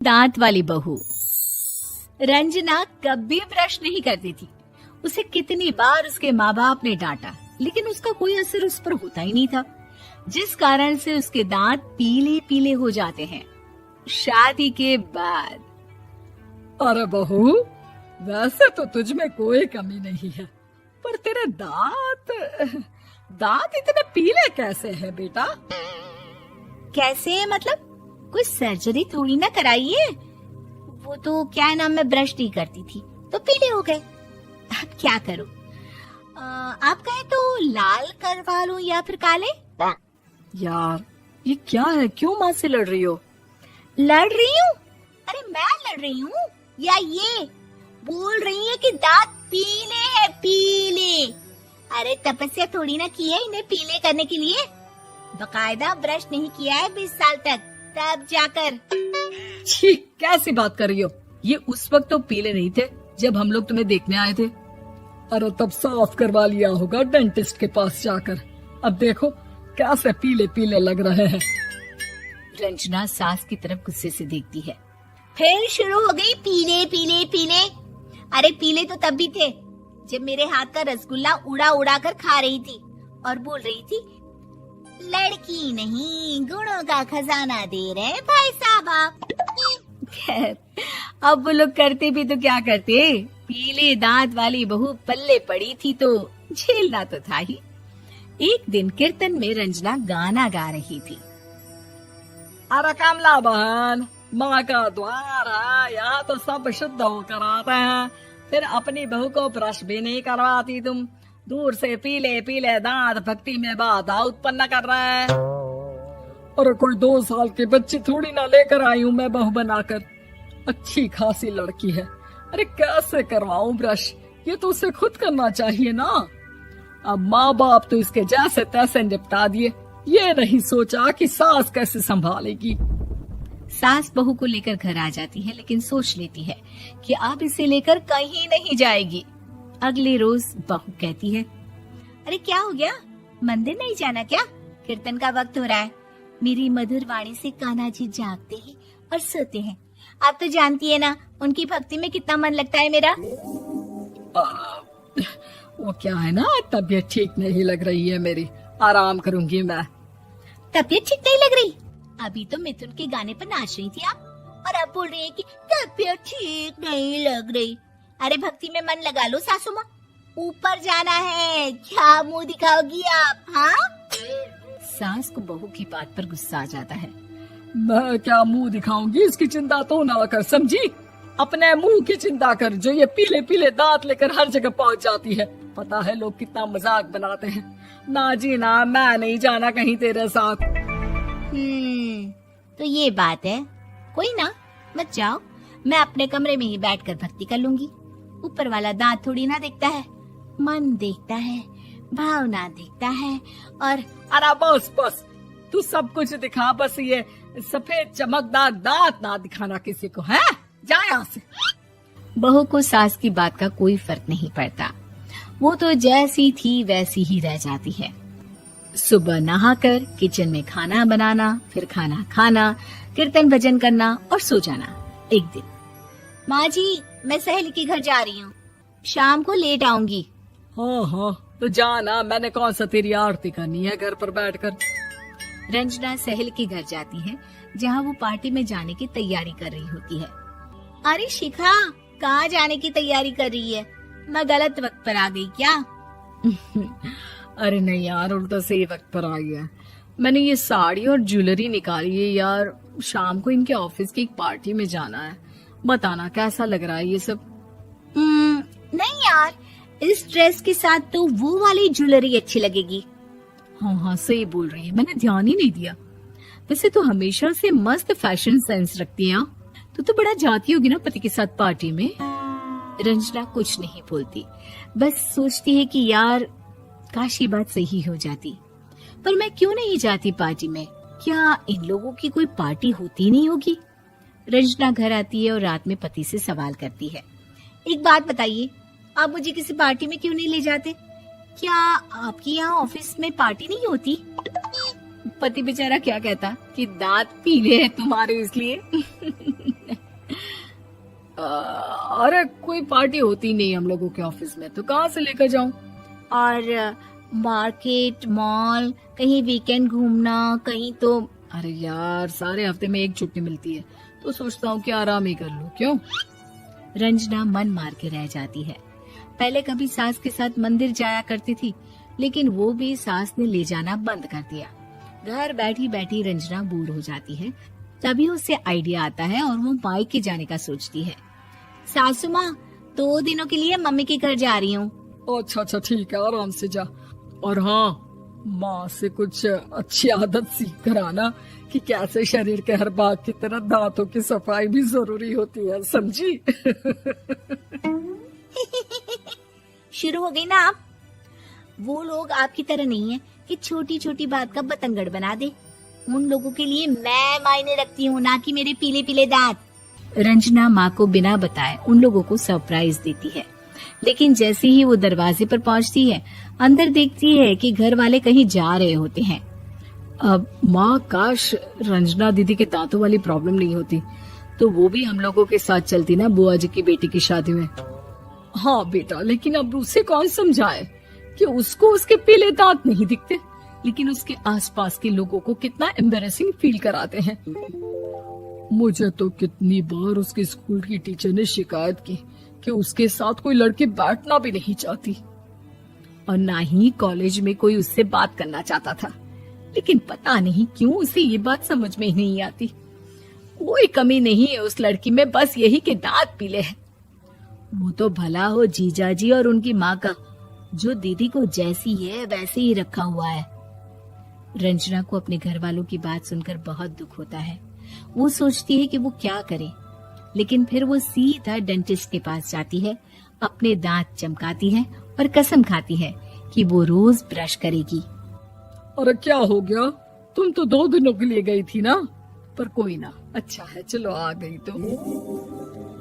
दांत वाली बहू। रंजना कभी ब्रश नहीं करती थी। उसे कितनी बार उसके माँ बाप ने डांटा, लेकिन उसका कोई असर उस पर होता ही नहीं था, जिस कारण से उसके दांत पीले पीले हो जाते हैं। शादी के बाद। अरे बहू, वैसे तो तुझ में कोई कमी नहीं है, पर तेरे दांत इतने पीले कैसे हैं बेटा? कैसे मतलब? कोई सर्जरी थोड़ी ना कराइए। वो तो क्या नाम, मैं ब्रश नहीं करती थी तो पीले हो गए। अब क्या करूं? आप कहें तो लाल करवा लूं या फिर काले? यार ये क्या है, क्यों माँ से लड़ रही हो? लड़ रही हूँ? अरे मैं लड़ रही हूँ या ये बोल रही है कि दांत पीले हैं, पीले। अरे तपस्या थोड़ी ना की है इन्हें पीले करने के लिए। बकायदा ब्रश नहीं किया है 20 साल तक, तब जाकर। छी, कैसी बात कर रही हो? ये उस वक्त तो पीले नहीं थे जब हम लोग तुम्हें देखने आए थे। अरे तब साफ करवा लिया होगा डेंटिस्ट के पास जाकर। अब देखो कैसे पीले पीले लग रहे हैं। रंजना सास की तरफ गुस्से से देखती है। फिर शुरू हो गई पीले पीले पीले। अरे पीले तो तब भी थे जब मेरे हाथ का रसगुल्ला उड़ा उड़ा कर खा रही थी और बोल रही थी, लड़की नहीं गुणों का खजाना दे रहे भाई साहब आप। खैर, अब वो लोग करते भी तो क्या करते, पीले दांत वाली बहू पल्ले पड़ी थी तो झेलना तो था ही। एक दिन कीर्तन में रंजना गाना गा रही थी। अरे कमला बहन, माँ का द्वार है, यहाँ तो सब शुद्ध होकर आते हैं, फिर अपनी बहू को ब्रश भी नहीं करवाती तुम। दूर से पीले पीले दांत भक्ति में बाधा उत्पन्न कर रहे हैं। अरे कोई 2 साल की बच्ची थोड़ी ना लेकर आई हूँ मैं बहू बनाकर। अच्छी खासी लड़की है, अरे कैसे करवाऊं ब्रश? ये तो उसे खुद करना चाहिए ना। अब माँ बाप तो इसके जैसे तैसे निपटा दिए, ये नहीं सोचा कि सास कैसे संभालेगी। सास बहू को लेकर घर आ जाती है, लेकिन सोच लेती है कि अब इसे लेकर कहीं नहीं जाएगी। अगले रोज बहू कहती है, अरे क्या हो गया, मंदिर नहीं जाना क्या? कीर्तन का वक्त हो रहा है। मेरी मधुर वाणी से कान्हा जी जागते हैं और सोते हैं। आप तो जानती है ना उनकी भक्ति में कितना मन लगता है मेरा। वो क्या है ना, तबीयत ठीक नहीं लग रही है मेरी, आराम करूंगी मैं। तबीयत ठीक नहीं लग रही? अभी तो मिथुन के गाने पर नाच रही थी आप, और अब बोल रही है कि तबीयत ठीक नहीं लग रही। अरे भक्ति में मन लगा लो सासू माँ, ऊपर जाना है, क्या मुंह दिखाओगी आप? हाँ? सास को बहू की बात पर गुस्सा आ जाता है। मैं क्या मुंह दिखाऊंगी, इसकी चिंता तो ना कर, समझी? अपने मुंह की चिंता कर, जो ये पीले पीले दांत लेकर हर जगह पहुंच जाती है। पता है लोग कितना मजाक बनाते हैं। ना जी ना, मैं नहीं जाना कहीं तेरे साथ। तो ये बात है। कोई ना, मत जाओ, मैं अपने कमरे में ही बैठकर भक्ति कर लूंगी। ऊपर वाला दांत थोड़ी ना देखता है, मन देखता है, भावना देखता है। और अरे बस बस, तू सब कुछ दिखा, बस ये सफेद चमकदार दांत ना दिखाना किसी को, है? जा यहाँ से। बहू को सास की बात का कोई फर्क नहीं पड़ता, वो तो जैसी थी वैसी ही रह जाती है। सुबह नहाकर किचन में खाना बनाना, फिर खाना खाना, कीर्तन भजन करना और सो जाना। एक दिन, माँ जी मैं सहेली के घर जा रही हूँ, शाम को लेट आऊंगी। हाँ हाँ तो जाना, मैंने कौन सा तेरी आरती करनी है घर पर बैठकर। रंजना सहेली के घर जाती है, जहाँ वो पार्टी में जाने की तैयारी कर रही होती है। अरे शिखा, कहाँ जाने की तैयारी कर रही है? मैं गलत वक्त पर आ गई क्या? अरे नहीं यार, उल्टा सही वक्त पर आई है। मैंने ये साड़ी और ज्वेलरी निकाली है यार, शाम को इनके ऑफिस की एक पार्टी में जाना है। बताना कैसा लग रहा है ये सब? नहीं यार, इस ड्रेस के साथ तो वो वाली ज्वेलरी अच्छी लगेगी। हाँ हाँ सही बोल रही है, मैंने ध्यान ही नहीं दिया। वैसे तो हमेशा से मस्त फैशन सेंस रखती है। तो बड़ा जाती होगी ना पति के साथ पार्टी में। रंजना कुछ नहीं बोलती, बस सोचती है कि यार काश ये बात सही हो जाती, पर मैं क्यों नहीं जाती पार्टी में? क्या इन लोगों की कोई पार्टी होती नहीं होगी? रंजना घर आती है और रात में पति से सवाल करती है, एक बात बताइए, आप मुझे किसी पार्टी में क्यों नहीं ले जाते? क्या आपकी यहाँ ऑफिस में पार्टी नहीं होती? पति बेचारा क्या कहता कि दांत पीले हैं तुम्हारे इसलिए। अरे कोई पार्टी होती नहीं हम लोगों के ऑफिस में, तो कहाँ से लेकर जाऊं? और मार्केट, मॉल, कहीं वीकेंड घूमना, कहीं तो। अरे यार सारे हफ्ते में एक छुट्टी मिलती है, तो सोचता हूँ कि आराम ही कर लूं। क्यों? रंजना मन मार के रह जाती है। पहले कभी सास के साथ मंदिर जाया करती थी, लेकिन वो भी सास ने ले जाना बंद कर दिया। घर बैठी बैठी रंजना बोर हो जाती है। तभी उसे आइडिया आता है और वो मायके जाने का सोचती है। सासू माँ, 2 दिनों के लिए मम्मी के घर जा रही हूँ। अच्छा ठीक है, आराम से जा। और हाँ, माँ से कुछ अच्छी आदत सीख कर आना कि कैसे शरीर के हर भाग की तरह दांतों की सफाई भी जरूरी होती है, समझी? शुरू हो गई ना आप। वो लोग आपकी तरह नहीं है कि छोटी छोटी बात का बतंगड़ बना दे। उन लोगों के लिए मैं मायने रखती हूँ, ना कि मेरे पीले पीले दांत। रंजना माँ को बिना बताए उन लोगों को सरप्राइज देती है, लेकिन जैसे ही वो दरवाजे पर पहुंचती है, अंदर देखती है कि घर वाले कहीं जा रहे होते हैं। अब माँ, काश रंजना दीदी के दांतों वाली प्रॉब्लम नहीं होती, तो वो भी हम लोगों के साथ चलती ना बुआ जी की बेटी की शादी में। हाँ बेटा, लेकिन अब उसे कौन समझाए कि उसको उसके पीले दांत नहीं दिखते, लेकिन उसके आसपास के लोगों को कितना एम्बैरेसिंग फील कराते हैं। मुझे तो कितनी बार उसके स्कूल की टीचर ने शिकायत की कि उसके साथ कोई लड़की बैठना भी नहीं चाहती, और ना ही कॉलेज में कोई उससे बात करना चाहता था। लेकिन पता नहीं क्यों उसे ये बात समझ में ही नहीं आती। कोई कमी नहीं है उस लड़की में, बस यही कि दांत पीले हैं। वो तो भला हो जीजा जी और उनकी माँ का, जो दीदी को जैसी है वैसे ही रखा हुआ है। रंजना को अपने घर वालों की बात सुनकर बहुत दुख होता है। वो सोचती है कि वो क्या करे, लेकिन फिर वो सीधा डेंटिस्ट के पास जाती है, अपने दांत चमकाती है और कसम खाती है कि वो रोज ब्रश करेगी। अरे क्या हो गया? तुम तो 2 दिनों के लिए गई थी ना, पर कोई ना, अच्छा है, चलो आ गई तो।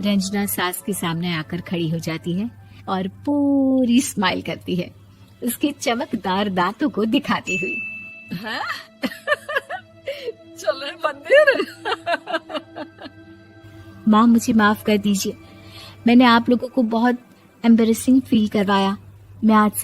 रंजना सास के सामने आकर खड़ी हो जाती है और पूरी स्माइल करती है, उसके चमकदार दांतों को दिखाती हुई। हैं? चले मंदिर? माँ, मुझे माफ कर दीजिए, मैंने आप लोगों को बहुत एम्बैरेसिंग फील करवाया। मैं आज